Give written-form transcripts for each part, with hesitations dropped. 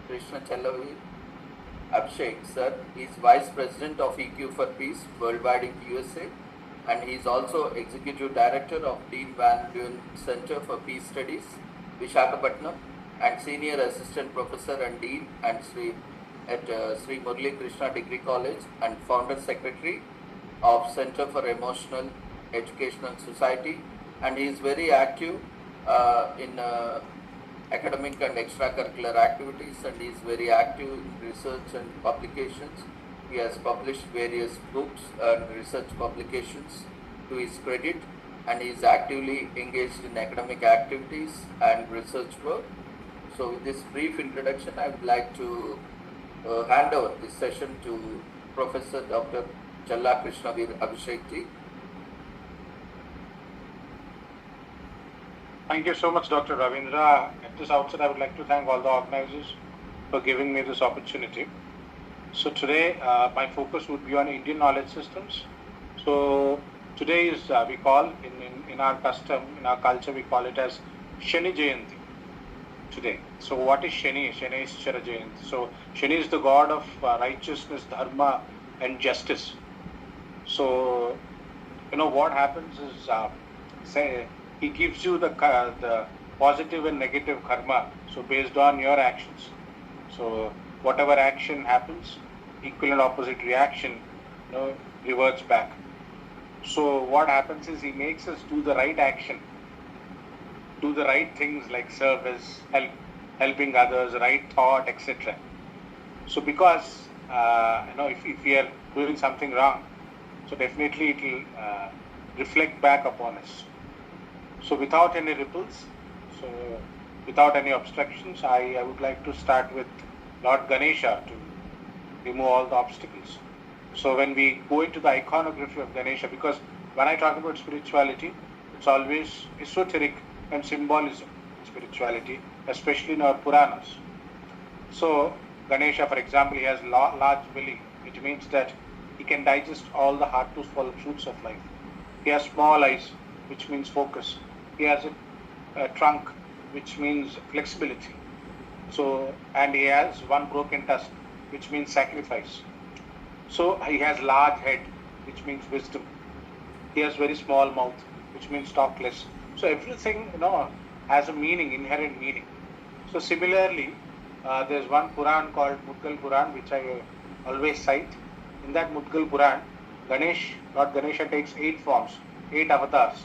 Krishna Challavi Abhishek, sir. He is Vice President of EQ for Peace Worldwide in USA, and he is also Executive Director of Dean Van Buren Center for Peace Studies, Vishakhapatnam, and Senior Assistant Professor and Dean and Sri Murli Krishna Degree College, and Founder Secretary of Center for Emotional Educational Society, and he is very active in academic and extracurricular activities, and he is very active in research and publications. He has published various books and research publications to his credit, and he is actively engaged in academic activities and research work. So with this brief introduction, I would like to hand over this session to Professor Dr. Challa Krishnavir Abhishek ji. Thank you so much, Dr. Ravindra. At this outset, I would like to thank all the organizers for giving me this opportunity. So today, my focus would be on Indian knowledge systems. So today is, we call, in our custom, in our culture, we call it as Shani Jayanti today. So what is Shani? Shani is Shara Jayanti. So Shani is the god of righteousness, dharma and justice. So, what happens is, say, he gives you the positive and negative karma, so based on your actions. So whatever action happens, equal and opposite reaction, reverts back. So what happens is he makes us do the right action, do the right things like service, helping others, right thought, etc. So because if we are doing something wrong, so definitely it will reflect back upon us. So without any ripples, so without any obstructions, I would like to start with Lord Ganesha to remove all the obstacles. So when we go into the iconography of Ganesha, because when I talk about spirituality, it's always esoteric and symbolism in spirituality, especially in our Puranas. So Ganesha, for example, he has large belly, which means that he can digest all the hard to swallow fruits of life. He has small eyes, which means focus. He has a trunk, which means flexibility. So, and he has one broken tusk, which means sacrifice. So he has large head, which means wisdom. He has very small mouth, which means talkless. So everything, has a meaning, inherent meaning. So similarly, there's one Puran called Mudgal Puran, which I always cite. In that Mudgal Puran, Lord Ganesha takes 8 forms, 8 avatars,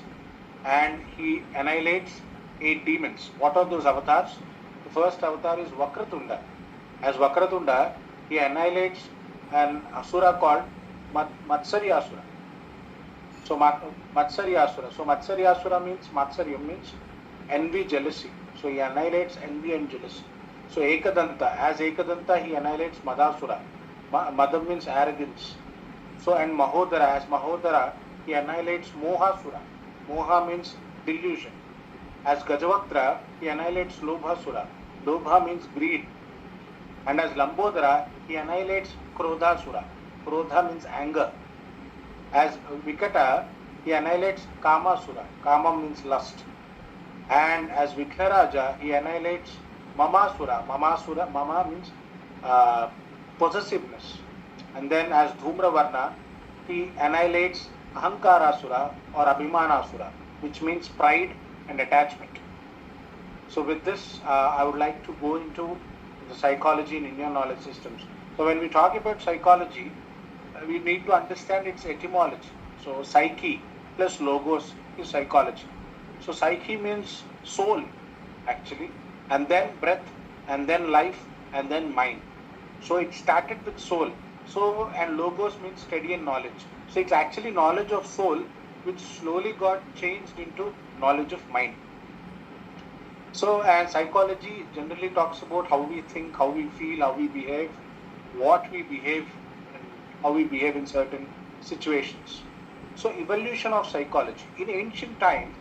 and he annihilates 8 demons. What are those avatars? The first avatar is Vakratunda. As Vakratunda, he annihilates an asura called Matsaryasura. So Matsaryasura. So Matsaryasura means, Matsaryam means envy, jealousy. So he annihilates envy and jealousy. So Ekadanta, as Ekadanta, he annihilates Madasura. Madam means arrogance. So and Mahodara, as Mahodara, he annihilates Mohasura. Moha means delusion. As Gajavaktra, he annihilates Lobhasura. Lobha means greed. And as Lambodara, he annihilates Krodhasura. Krodha means anger. As Vikata, he annihilates Kamasura. Kama means lust. And as Vignaraja, he annihilates Mamasura. Mama means possessiveness. And then as Dhumravarna, he annihilates Ahankarasura or Abhimanasura, which means pride and attachment. So with this, I would like to go into the psychology in Indian knowledge systems. So when we talk about psychology, we need to understand its etymology. So psyche plus logos is psychology. So psyche means soul, actually, and then breath, and then life, and then mind. So it started with soul. So, and logos means study and knowledge. So it's actually knowledge of soul which slowly got changed into knowledge of mind. So, and psychology generally talks about how we think, how we feel, how we behave, what we behave, and how we behave in certain situations. So evolution of psychology. In ancient times,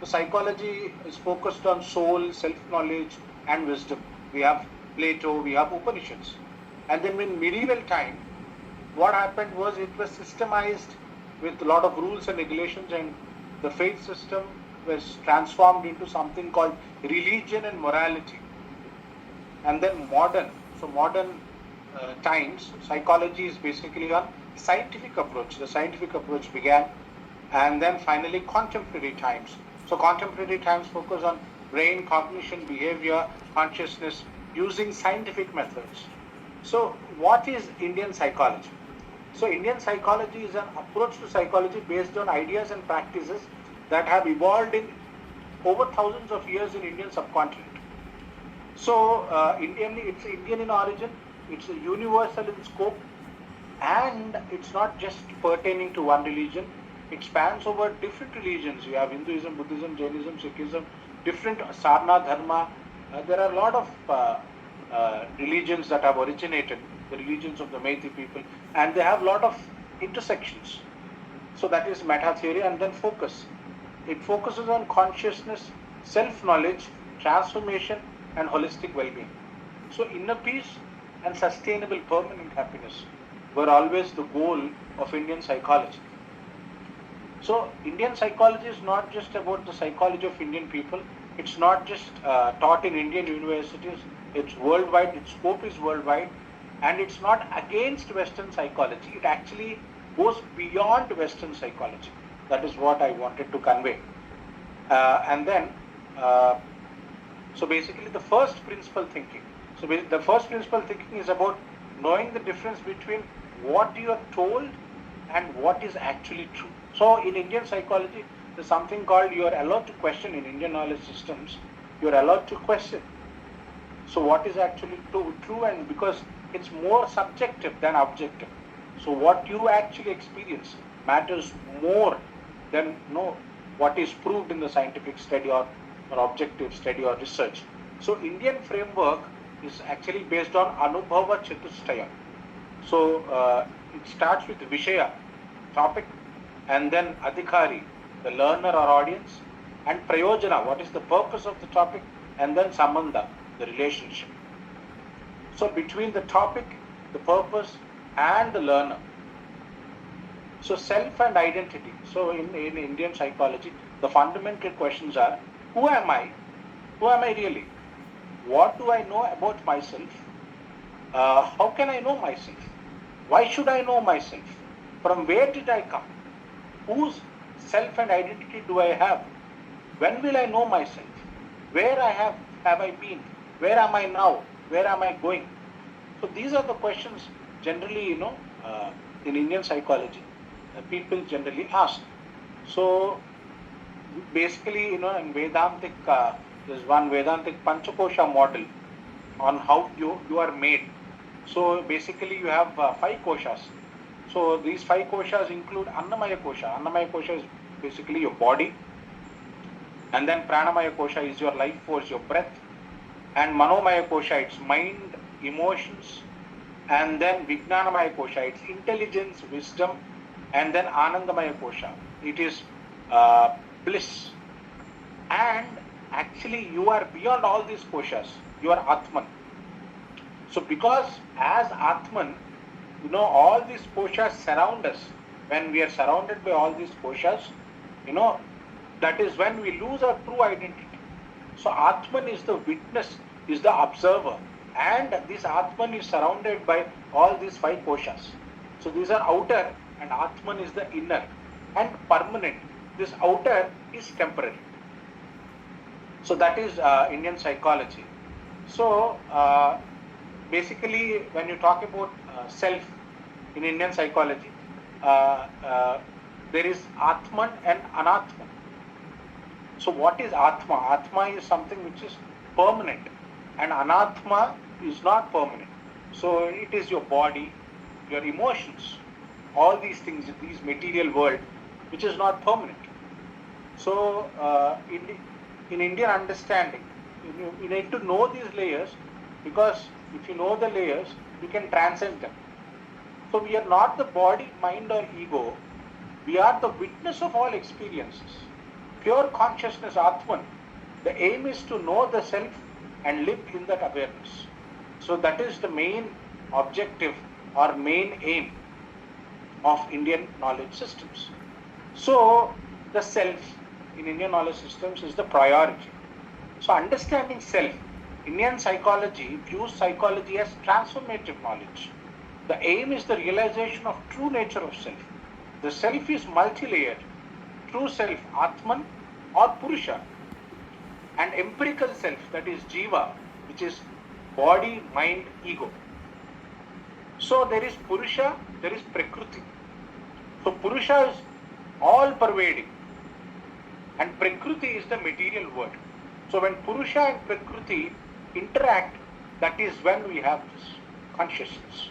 the psychology is focused on soul, self-knowledge and wisdom. We have Plato, we have Upanishads. And then in medieval time, what happened was it was systemized with a lot of rules and regulations, and the faith system was transformed into something called religion and morality. and then modern. So modern times, psychology is basically on scientific approach. The scientific approach began, and then finally contemporary times. So contemporary times focus on brain, cognition, behavior, consciousness using scientific methods. So what is Indian psychology? So Indian psychology is an approach to psychology based on ideas and practices that have evolved in over thousands of years in Indian subcontinent. So it's Indian in origin, it's universal in scope, and it's not just pertaining to one religion. It spans over different religions. You have Hinduism, Buddhism, Jainism, Sikhism, different Sarna Dharma. There are a lot of religions that have originated, the religions of the Meitei people, and they have a lot of intersections. So that is meta theory. And then focus. It focuses on consciousness, self-knowledge, transformation, and holistic well-being. So inner peace and sustainable permanent happiness were always the goal of Indian psychology. So Indian psychology is not just about the psychology of Indian people. It's not just taught in Indian universities. It's worldwide. Its scope is worldwide, and it's not against Western psychology. It actually goes beyond Western psychology. That is what I wanted to convey. So basically the first principle thinking. So the first principle thinking is about knowing the difference between what you are told and what is actually true. So in Indian psychology, there's something called you are allowed to question. In Indian knowledge systems, you are allowed to question. So what is actually true, and because it's more subjective than objective. So what you actually experience matters more than what is proved in the scientific study or objective study or research. So Indian framework is actually based on Anubhava Chatushtaya. So it starts with Vishaya, topic, and then Adhikari, the learner or audience, and Prayojana, what is the purpose of the topic, and then Sambandha, the relationship. So between the topic, the purpose, and the learner. So self and identity. So in Indian psychology, the fundamental questions are, who am I? Who am I really? What do I know about myself? How can I know myself? Why should I know myself? From where did I come? Whose self and identity do I have? When will I know myself? Where have I been? Where am I now? Where am I going? So these are the questions generally, in Indian psychology, people generally ask. So basically, in Vedantic, there's one Vedantic Panchakosha model on how you are made. So basically, you have 5 koshas. So these 5 koshas include Annamaya kosha. Annamaya kosha is basically your body, and then Pranamaya kosha is your life force, your breath, and Manomaya kosha, it's mind, emotions, and then Vijnanamaya kosha, it's intelligence, wisdom, and then Anandamaya kosha, it is bliss. And actually you are beyond all these koshas, you are Atman. So because as Atman, all these koshas surround us. When we are surrounded by all these koshas, that is when we lose our true identity. So Atman is the witness, is the observer, and this Atman is surrounded by all these 5 koshas. So these are outer, and Atman is the inner and permanent. This outer is temporary. So that is Indian psychology. So basically, when you talk about self in Indian psychology, there is Atman and Anatman. So what is Atma? Atma is something which is permanent, and Anatma is not permanent. So it is your body, your emotions, all these things, these material world, which is not permanent. So in Indian understanding, you need to know these layers, because if you know the layers, you can transcend them. So we are not the body, mind or ego. We are the witness of all experiences. Pure consciousness, Atman. The aim is to know the self and live in that awareness. So that is the main objective or main aim of Indian knowledge systems. So the self in Indian knowledge systems is the priority. So understanding self Indian psychology views psychology as transformative knowledge. The aim is the realization of true nature of self. The self is multi-layered. True self, Atman or Purusha, and empirical self, that is Jiva, which is body, mind, ego. So there is Purusha, there is Prakriti. So Purusha is all pervading and Prakriti is the material word. So when Purusha and Prakriti interact, that is when we have this consciousness.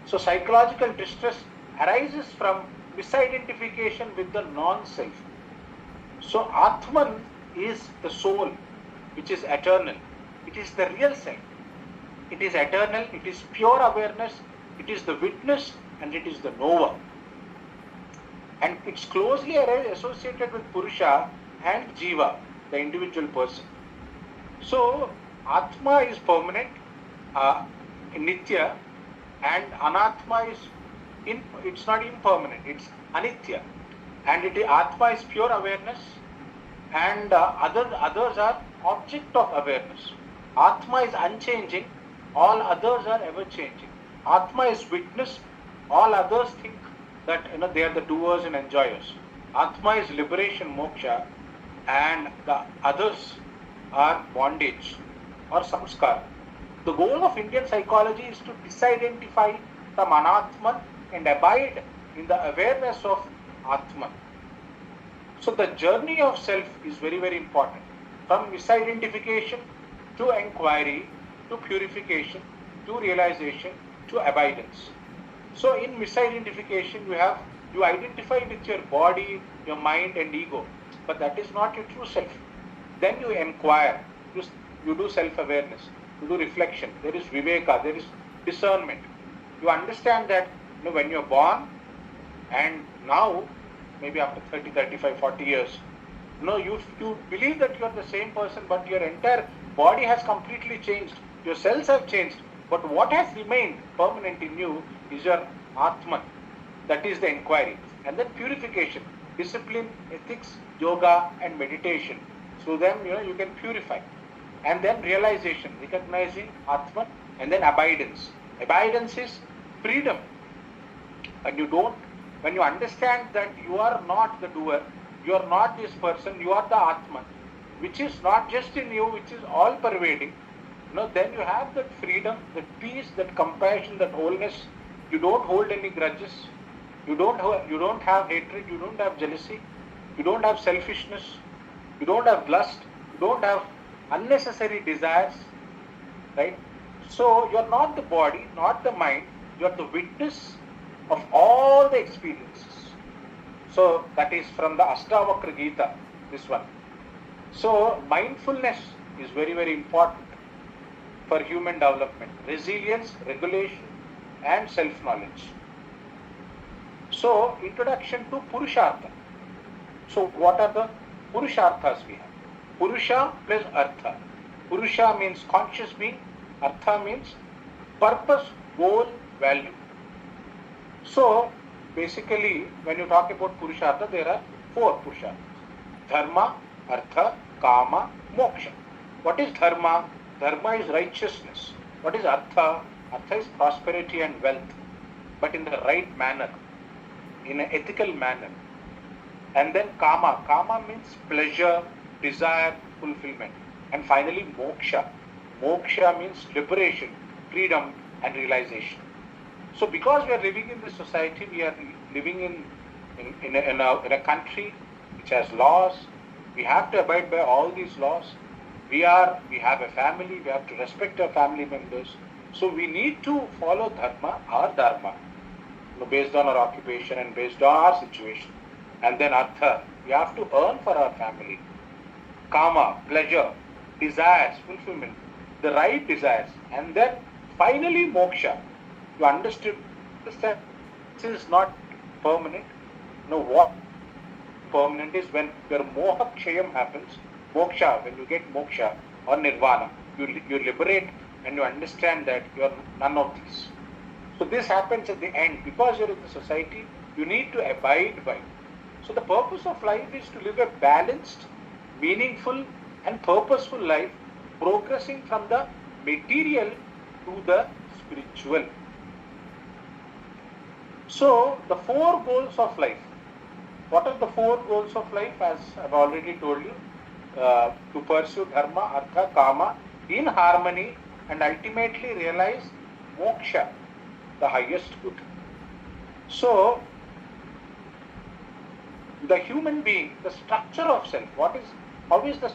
So psychological distress arises from misidentification with the non-self. So Atman is the soul, which is eternal. It is the real self. It is eternal, it is pure awareness, it is the witness, and it is the knower. And it's closely associated with Purusha and Jiva, the individual person. So Atma is permanent, Nitya, and Anatma is it's not impermanent, it's Anitya. And Atma is pure awareness, and others are object of awareness. Atma is unchanging, all others are ever changing. Atma is witness, all others think that they are the doers and enjoyers. Atma is liberation, moksha, and the others are bondage or samskara. The goal of Indian psychology is to disidentify from Anatman and abide in the awareness of Atman. So the journey of self is very, very important. From misidentification to inquiry, to purification, to realization, to abidance. So in misidentification, you identify with your body, your mind and ego, but that is not your true self. Then you inquire, you do self-awareness, you do reflection, there is viveka, there is discernment. You understand that when you're born and now, maybe after 30, 35, 40 years, you believe that you're the same person, but your entire body has completely changed. Your cells have changed. But what has remained permanent in you is your Atman. That is the inquiry. And then purification, discipline, ethics, yoga and meditation. So then, you can purify. And then realization, recognizing Atman, and then abidance. Abidance is freedom. And when you understand that you are not the doer, you are not this person, you are the Atman, which is not just in you, which is all pervading, then you have that freedom, that peace, that compassion, that wholeness. You don't hold any grudges. You don't have hatred. You don't have jealousy. You don't have selfishness. You don't have lust. You don't have unnecessary desires. Right? So you are not the body, not the mind. You are the witness of all the experiences. So that is from the Ashtavakra Gita, this one. So mindfulness is very, very important for human development. Resilience, regulation and self-knowledge. So introduction to Purushartha. So what are the Purusharthas we have? Purusha plus Artha. Purusha means conscious being. Artha means purpose, goal, value. So basically when you talk about Purushartha, there are 4 Purusharthas. Dharma, Artha, Kama, Moksha. What is Dharma? Dharma is righteousness. What is Artha? Artha is prosperity and wealth, but in the right manner, in an ethical manner. And then Kama. Kama means pleasure, desire, fulfillment. And finally Moksha. Moksha means liberation, freedom and realization. So because we are living in this society, we are living in a country which has laws. We have to abide by all these laws. We have a family, we have to respect our family members. So we need to follow Dharma, our Dharma, based on our occupation and based on our situation. And then Artha, we have to earn for our family. Kama, pleasure, desires, fulfillment, the right desires. And then finally Moksha. You understand this is not permanent. What permanent is when your moha kshayam happens. Moksha, when you get moksha or nirvana, you liberate and you understand that you are none of these. So this happens at the end. Because you are in the society, you need to abide by. So the purpose of life is to live a balanced, meaningful and purposeful life, progressing from the material to the spiritual. So the four goals of life. What are the four goals of life? As I've already told you, to pursue dharma, artha, kama in harmony and ultimately realize moksha, the highest good. So the human being, the structure of self, how is the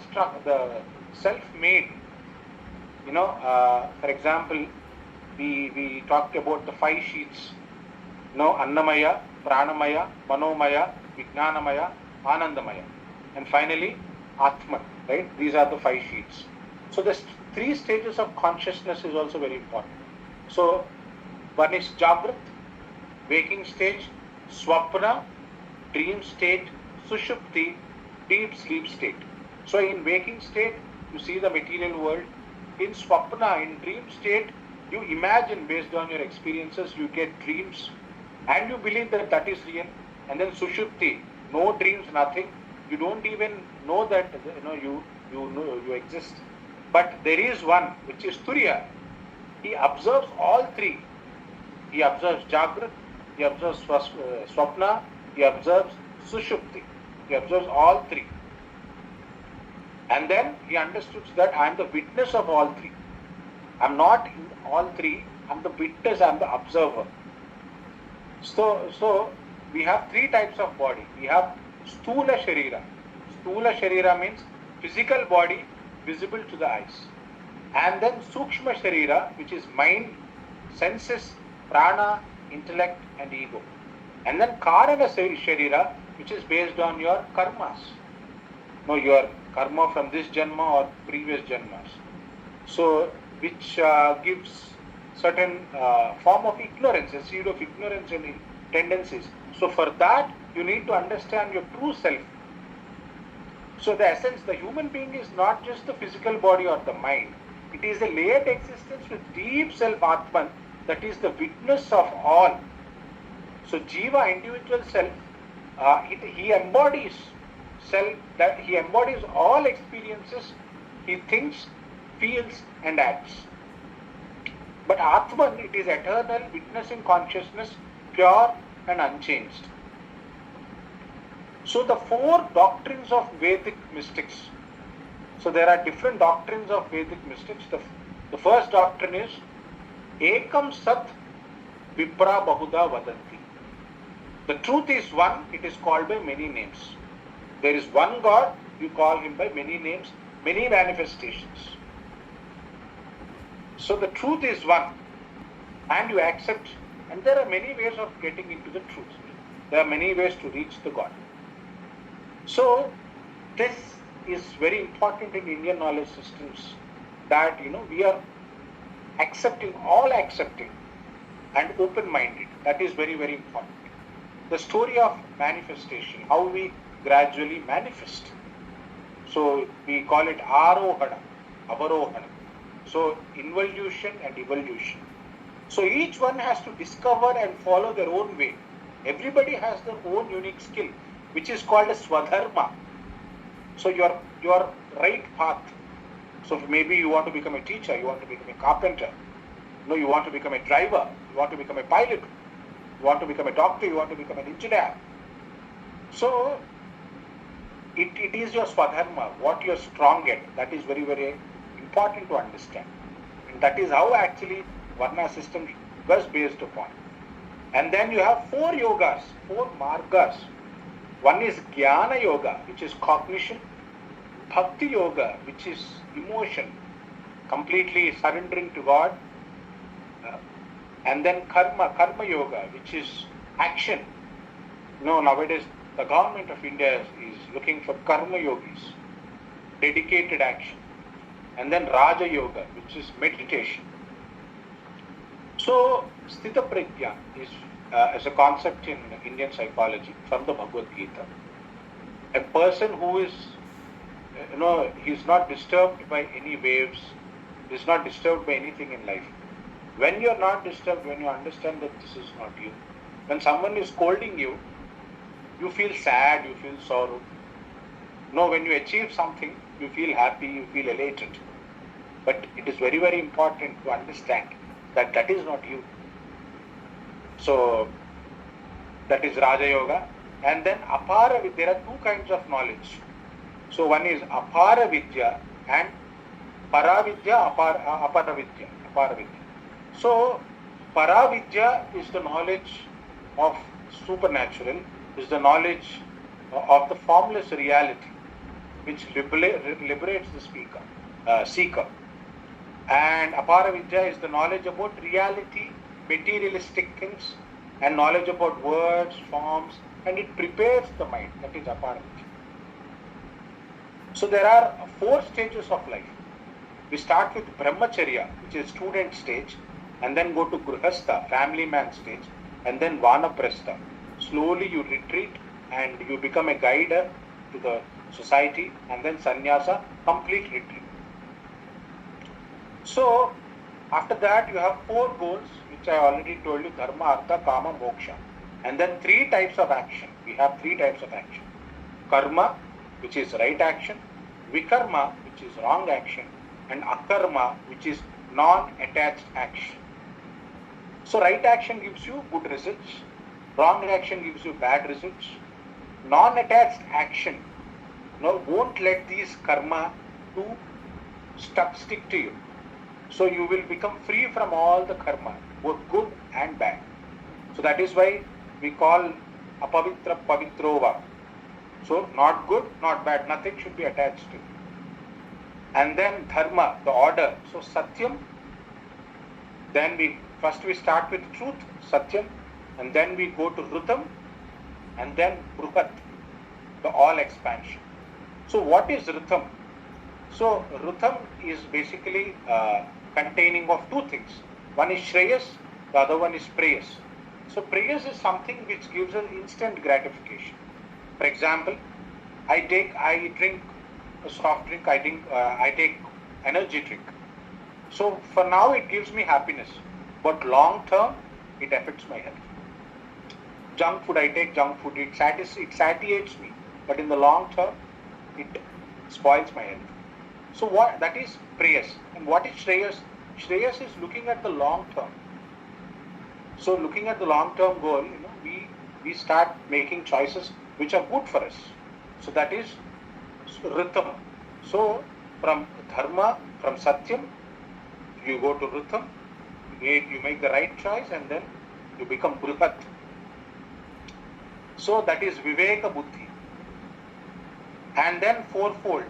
self made? For example, we talked about the 5 sheets. Annamaya, Pranamaya, Manomaya, Vijnanamaya, Anandamaya. And finally, Atman, right? These are the 5 sheets. So the 3 stages of consciousness is also very important. So one is Jagrat, waking stage, Swapna, dream state, Sushupti, deep sleep state. So in waking state, you see the material world. In Swapna, in dream state, you imagine based on your experiences, you get dreams and you believe that that is real. And then Sushupti, no dreams, nothing. You don't even know that you exist. But there is one which is Turiya. He observes all 3. He observes Jagrat, he observes Swapna, he observes Sushupti. He observes all 3. And then he understood that I am the witness of all 3. I am not in all 3, I am the witness, I am the observer. So we have 3 types of body. We have Sthula Sharira. Sthula Sharira means physical body visible to the eyes. And then Sukshma Sharira, which is mind, senses, prana, intellect and ego. And then Karana Sharira, which is based on your karmas. Your karma from this janma or previous janmas. So which gives certain form of ignorance, a seed of ignorance and tendencies. So for that, you need to understand your true self. So the essence, the human being is not just the physical body or the mind. It is a layered existence with deep self Atman that is the witness of all. So Jiva, individual self, he embodies self, that he embodies all experiences, he thinks, feels and acts. But Atman, it is eternal, witnessing consciousness, pure and unchanged. So the 4 doctrines of Vedic mystics. So there are different doctrines of Vedic mystics. The first doctrine is Ekam Sat Vipra Bahuda Vadanti. The truth is one, it is called by many names. There is one God, you call him by many names, many manifestations. So the truth is one, and you accept, and there are many ways of getting into the truth. There are many ways to reach the God. So this is very important in Indian knowledge systems, that we are all accepting and open-minded. That is very, very important. The story of manifestation, how we gradually manifest. So we call it Arohana, Avarohana. So involution and evolution. So each one has to discover and follow their own way. Everybody has their own unique skill, which is called a Swadharma. So your right path. So maybe you want to become a teacher, you want to become a carpenter, you want to become a driver, you want to become a pilot, you want to become a doctor, you want to become an engineer. So it is your Swadharma, what you are strong at. That is very, very important to understand. And that is how actually Varna system was based upon. And then you have 4 yogas, 4 margas. One is Jnana Yoga, which is cognition. Bhakti Yoga, which is emotion, completely surrendering to God. And then Karma Yoga, which is action. Nowadays the government of India is looking for Karma Yogis, dedicated action. And then Raja Yoga, which is meditation. So Sthita Prajna is as a concept in Indian psychology from the Bhagavad Gita. A person who is, he is not disturbed by any waves, is not disturbed by anything in life. When you are not disturbed, when you understand that this is not you, when someone is scolding you, you feel sad, you feel sorrow. When you achieve something, you feel happy, you feel elated. But it is very, very important to understand that that is not you. So that is Raja Yoga. And then Apara Vidya, there are two kinds of knowledge. So one is Apara Vidya and Paravidya, Aparavidya. Aparavidya. So Paravidya is the knowledge of supernatural, is the knowledge of the formless reality which liberates the seeker. And Aparavidya is the knowledge about reality, materialistic things, and knowledge about words, forms, and it prepares the mind. That is Aparavidya. So there are 4 stages of life. We start with Brahmacharya, which is student stage, and then go to Grihastha, family man stage, and then Vanaprastha. Slowly you retreat and you become a guide to the society, and then Sannyasa, complete retreat. So after that you have 4 goals, which I already told you: Dharma, Artha, Kama, Moksha. And then 3 types of action. We have 3 types of action. Karma, which is right action; Vikarma, which is wrong action; and Akarma, which is non-attached action. So right action gives you good results, wrong action gives you bad results. Non-attached action won't let these karma to stick to you. So you will become free from all the karma, both good and bad. So that is why we call apavitra pavitrova. So not good, not bad, nothing should be attached to it. And then dharma, the order. So satyam, then we start with truth, satyam, and then we go to rutam, and then bruhat, the all expansion. So what is rutam? So rutam is basically containing of 2 things. One is shreyas, the other one is preyas. So preyas is something which gives us instant gratification. For example, I drink a soft drink, I take energy drink. So for now it gives me happiness, but long term it affects my health. Junk food, I take junk food, it satiates me, but in the long term it spoils my health. So what that is preyas. And what is shreyas? Shreyas is looking at the long term. So looking at the long term goal, we start making choices which are good for us. So that is ritam. So from dharma, from satyam, you go to ritam, you make the right choice, and then you become bruhat. So that is viveka buddhi. And then 4-fold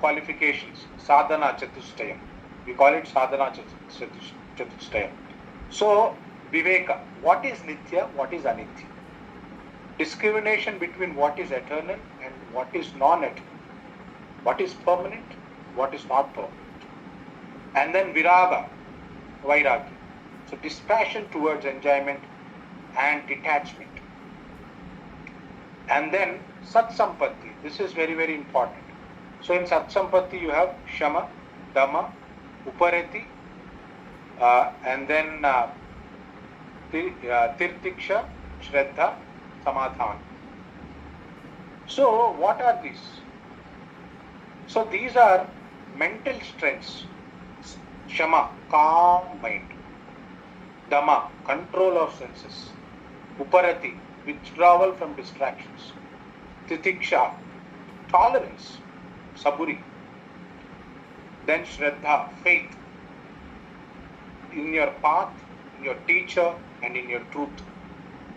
qualifications, sadhana chatushtayam. We call it sadhana chatushtayam. So viveka, what is nitya, what is anitya? Discrimination between what is eternal and what is non-eternal. What is permanent, what is not permanent. And then viraga, vairagya. So dispassion towards enjoyment and detachment. And then satsampatti. This is very, very important. So in satsampatti you have shama, dhamma, uparati, and then tirtiksha, shraddha, samadhana. So what are these? So these are mental strengths. Shama, calm mind. Dhamma, control of senses. Uparati, withdrawal from distractions. Titiksha, tolerance, saburi. Then shraddha, faith in your path, in your teacher, and in your truth.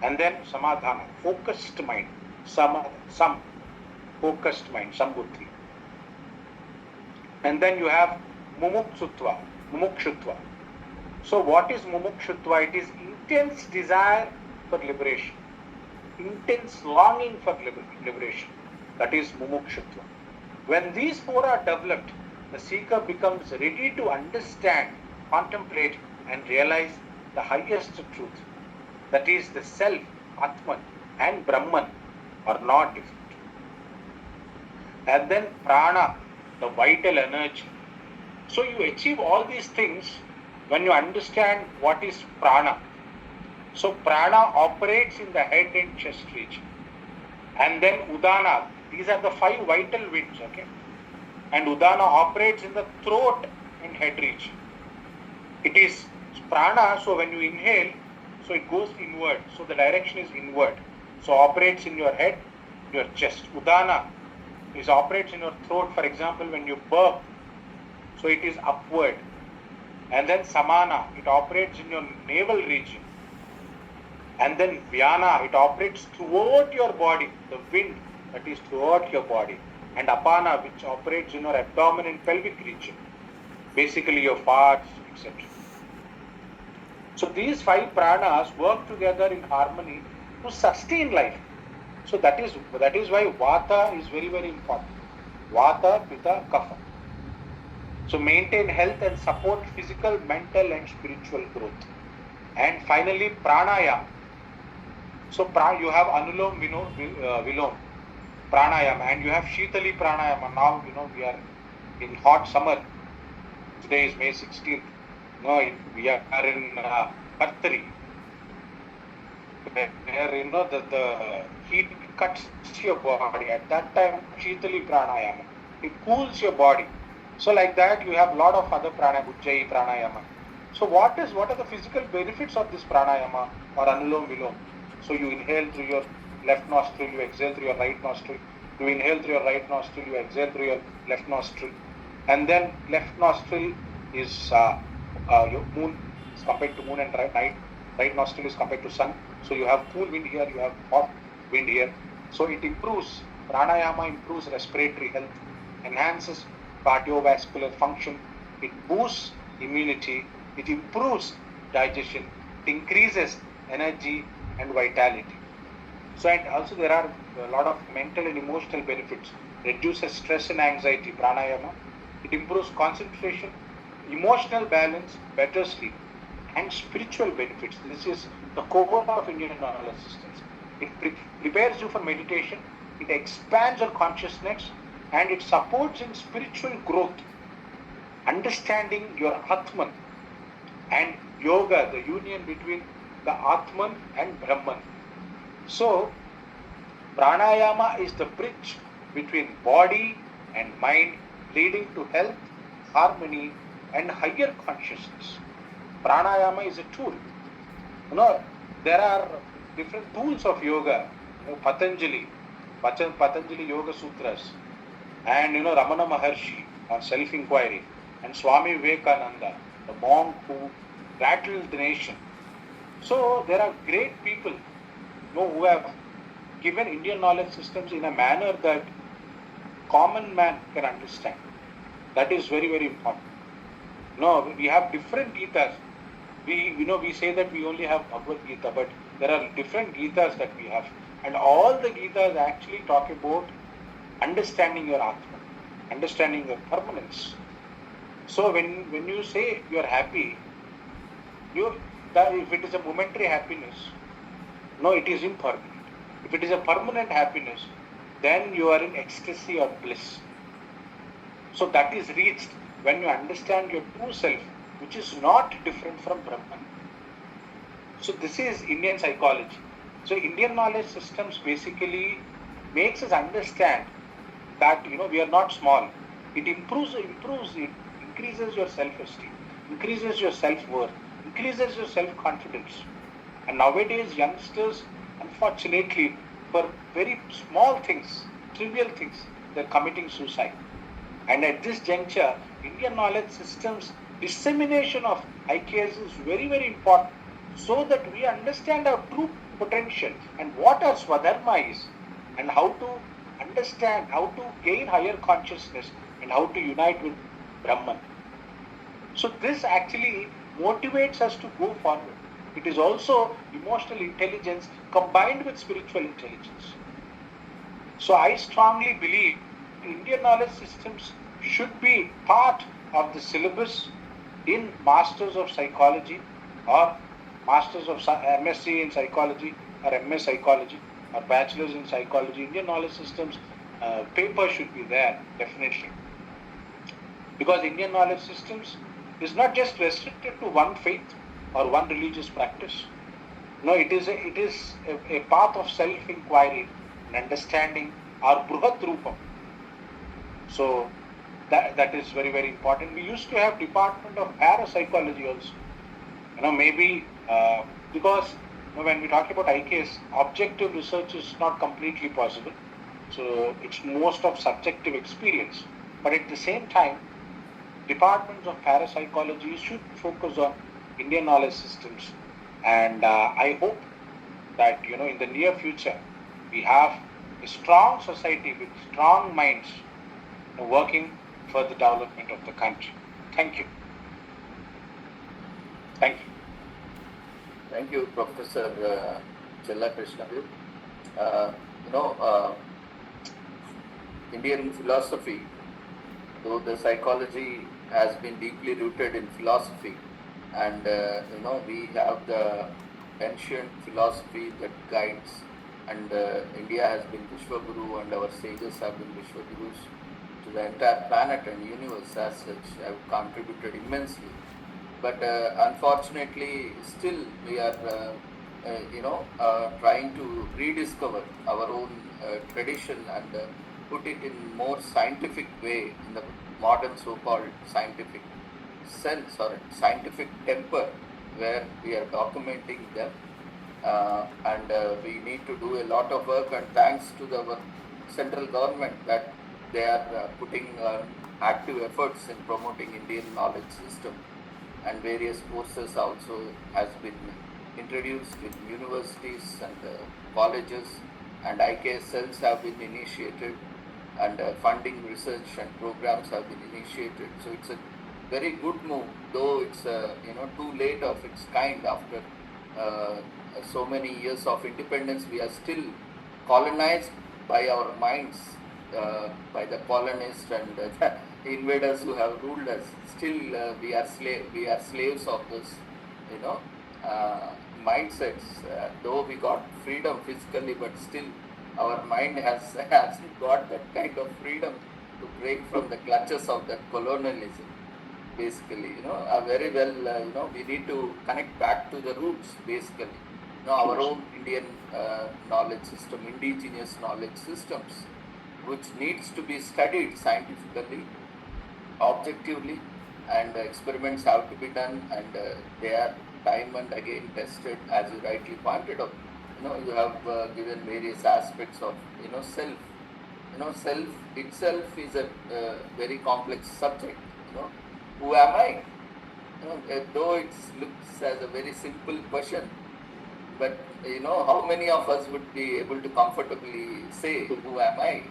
And then samadhana, focused mind. Some focused mind, sambuddhi. And then you have mumukshutva. So what is mumukshutva? It is intense desire for liberation, intense longing for liberation. That is mumukshutva. When these 4 are developed, the seeker becomes ready to understand, contemplate, and realize the highest truth. That is, the self, Atman, and Brahman are not different. And then prana, the vital energy. So you achieve all these things when you understand what is prana. So prana operates in the head and chest region. And then udana, these are the 5 vital winds, okay? and Udana operates in the throat and head region. It is prana, so when you inhale, so it goes inward, so the direction is inward. So operates in your head, your chest. Udana operates in your throat, for example, when you burp, so it is upward. And then Samana, it operates in your navel region. And then Vyana, it operates throughout your body, the wind that is throughout your body. And Apana, which operates in your abdomen and pelvic region, basically your farts, etc. So these 5 pranas work together in harmony to sustain life. So that is why Vata is very, very important. Vata, Pitta, Kapha. So maintain health and support physical, mental and spiritual growth. And finally, pranayama. So you have Anulom Vilom pranayama, and you have Shitali pranayama. Now we are in hot summer. Today is May 16th. We are in Pattari, where the heat cuts your body. At that time, Shitali pranayama, it cools your body. So like that, you have a lot of other pranayama, Ujjayi pranayama. So what are the physical benefits of this pranayama or Anulom Vilom? So you inhale through your left nostril, you exhale through your right nostril. You inhale through your right nostril, you exhale through your left nostril. And then left nostril is your moon is compared to moon, and right nostril is compared to sun. So you have cool wind here, you have hot wind here. So it improves, pranayama improves respiratory health, enhances cardiovascular function, it boosts immunity, it improves digestion, it increases energy and vitality. So, and also there are a lot of mental and emotional benefits. Reduces stress and anxiety, pranayama. It improves concentration, emotional balance, better sleep, and spiritual benefits. This is the core of Indian knowledge systems. It prepares you for meditation, it expands your consciousness, and it supports in spiritual growth, understanding your Atman, and yoga, the union between the Atman and Brahman. So, pranayama is the bridge between body and mind, leading to health, harmony, and higher consciousness. Pranayama is a tool. There are different tools of yoga. Patanjali Yoga Sutras, and Ramana Maharshi on self-inquiry, and Swami Vivekananda, the monk who rattled the nation. So there are great people who have given Indian knowledge systems in a manner that common man can understand. That is very, very important. We have different Gitas. We say that we only have Bhagavad Gita, but there are different Gitas that we have. And all the Gitas actually talk about understanding your Atma, understanding your permanence. So when you say you are happy, if it is a momentary happiness, it is impermanent. If it is a permanent happiness, then you are in ecstasy or bliss. So that is reached when you understand your true self, which is not different from Brahman. So this is Indian psychology. So Indian knowledge systems basically makes us understand that we are not small. It improves, it increases your self-esteem, increases your self-worth, increases your self-confidence. And nowadays youngsters, unfortunately, for very small things, trivial things, they're committing suicide. And at this juncture, Indian knowledge systems dissemination of IKS is very, very important, so that we understand our true potential and what our Swadharma is, and how to understand, how to gain higher consciousness, and how to unite with Brahman. So this actually motivates us to go forward. It is also emotional intelligence combined with spiritual intelligence. So I strongly believe Indian knowledge systems should be part of the syllabus in Masters of Psychology or Masters of MSc in Psychology or MS Psychology or Bachelors in Psychology. Indian knowledge systems paper should be there, definitely. Because Indian knowledge systems is not just restricted to one faith or one religious practice. No, it is a path of self-inquiry and understanding our Bruhat Rupam. So that is very, very important. We used to have department of parapsychology also. Maybe because when we talk about IKS, objective research is not completely possible. So it's most of subjective experience. But at the same time, departments of parapsychology should focus on Indian knowledge systems. And I hope that, in the near future, we have a strong society with strong minds working for the development of the country. Thank you. Thank you. Thank you, Professor Chella Krishnadev. Indian philosophy, though the psychology has been deeply rooted in philosophy, and we have the ancient philosophy that guides, and India has been Vishwaguru, and our sages have been Vishwagurus to the entire planet and universe as such, have contributed immensely. But unfortunately, still we are, trying to rediscover our own tradition and put it in more scientific way, in the modern so-called scientific sense or scientific temper, where we are documenting them, and we need to do a lot of work. And thanks to our central government that they are putting active efforts in promoting Indian knowledge system, and various courses also has been introduced in universities and colleges, and IKS cells have been initiated, and funding research and programs have been initiated. So it's a very good move, though it's too late of its kind. After so many years of independence, we are still colonized by our minds, by the colonists and the invaders who have ruled us. Still we are slaves of those mindsets, though we got freedom physically, but still our mind hasn't got that kind of freedom to break from the clutches of that colonialism. Basically, very well, we need to connect back to the roots, basically. Our own Indian knowledge system, indigenous knowledge systems, which needs to be studied scientifically, objectively, and experiments have to be done, and they are time and again tested, as you rightly pointed out. You have given various aspects of self. Self itself is a very complex subject. Who am I? Though it looks as a very simple question, but how many of us would be able to comfortably say, who am I?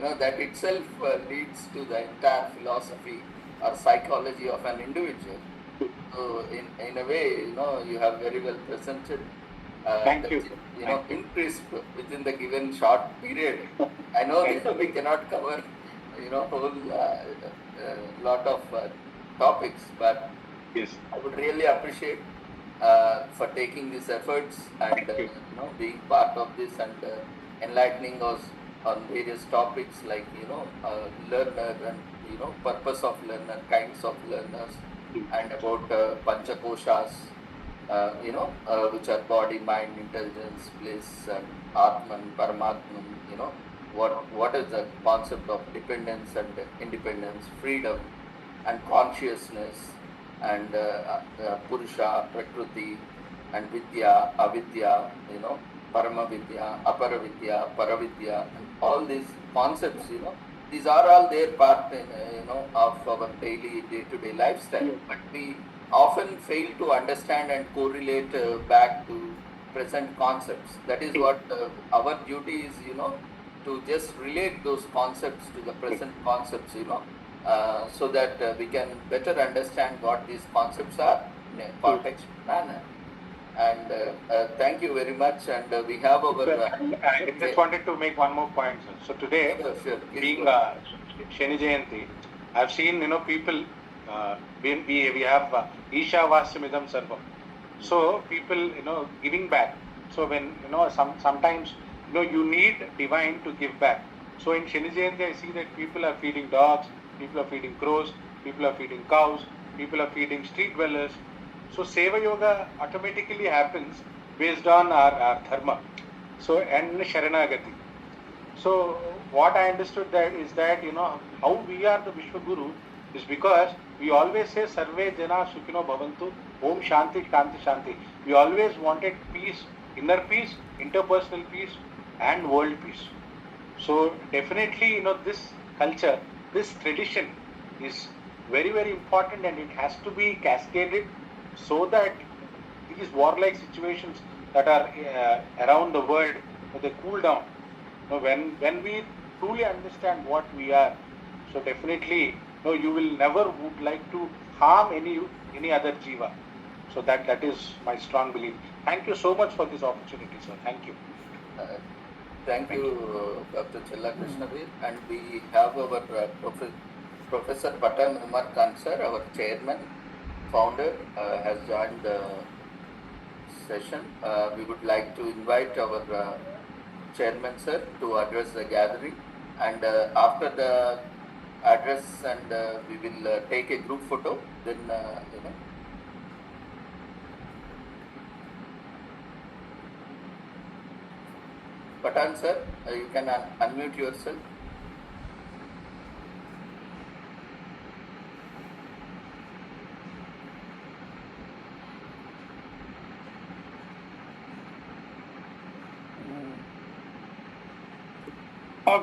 That itself leads to the entire philosophy or psychology of an individual. So in a way, you have very well presented. Thank you. In crisp within the given short period. I know that we cannot cover, whole lot of topics, but yes, I would really appreciate for taking these efforts and being part of this and enlightening us on various topics like learner and purpose of learner, kinds of learners, and about panchakoshas, which are body, mind, intelligence, bliss, and Atman, Paramatman. What is the concept of dependence and independence, freedom and consciousness, and Purusha, Prakriti, and Vidya, Avidya, Paramavidya, Aparavidya, Paravidya, and all these concepts, these are all their part of our daily day-to-day lifestyle, but we often fail to understand and correlate back to present concepts. That is what our duty is, to just relate those concepts to the present concepts, so that we can better understand what these concepts are in a contextual manner. And thank you very much. And we have our. I just wanted to make one more point, sir. So today, sure, being Shani Jayanti, I've seen people. We have Isha Vasyamidam Sarvam. So people giving back. So when sometimes you need divine to give back. So in Shani Jayanti, I see that people are feeding dogs, people are feeding crows, people are feeding cows, people are feeding street dwellers. So Seva Yoga automatically happens based on our dharma. So and Sharanagati. So what I understood that is that, how we are the Vishwaguru is because we always say Sarve Jana Sukhino Bhavantu, Om Shanti Shanti Shanti. We always wanted peace, inner peace, interpersonal peace, and world peace. So definitely, this culture, this tradition is very, very important, and it has to be cascaded so that these warlike situations that are around the world, they cool down. When we truly understand what we are, so definitely, you will never would like to harm any other jiva. So that is my strong belief. Thank you so much for this opportunity, sir. Thank you. Thank you, Dr. Chella Krishnaveer. And we have our Professor Patan Umar Khan sir, our chairman, founder, has joined the session. We would like to invite our chairman sir to address the gathering, and after the address, and we will take a group photo. Then Patan sir, you can unmute yourself.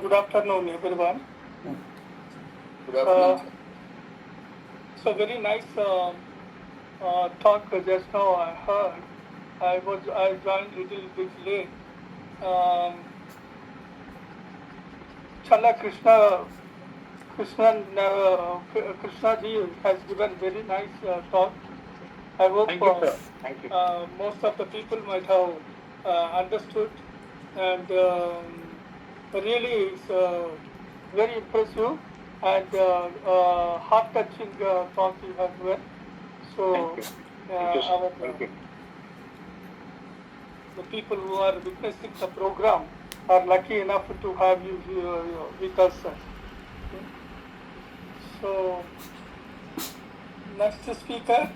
Good afternoon, everyone. Good afternoon. So very nice talk just now I heard. I joined little bit late. Challa Krishna ji has given very nice talk. I hope Thank you, sir. Thank you. Most of the people might have understood, and really it's very impressive and heart-touching talk you have given. So Thank you, sir. Thank you. The people who are witnessing the program are lucky enough to have you with us. So next speaker.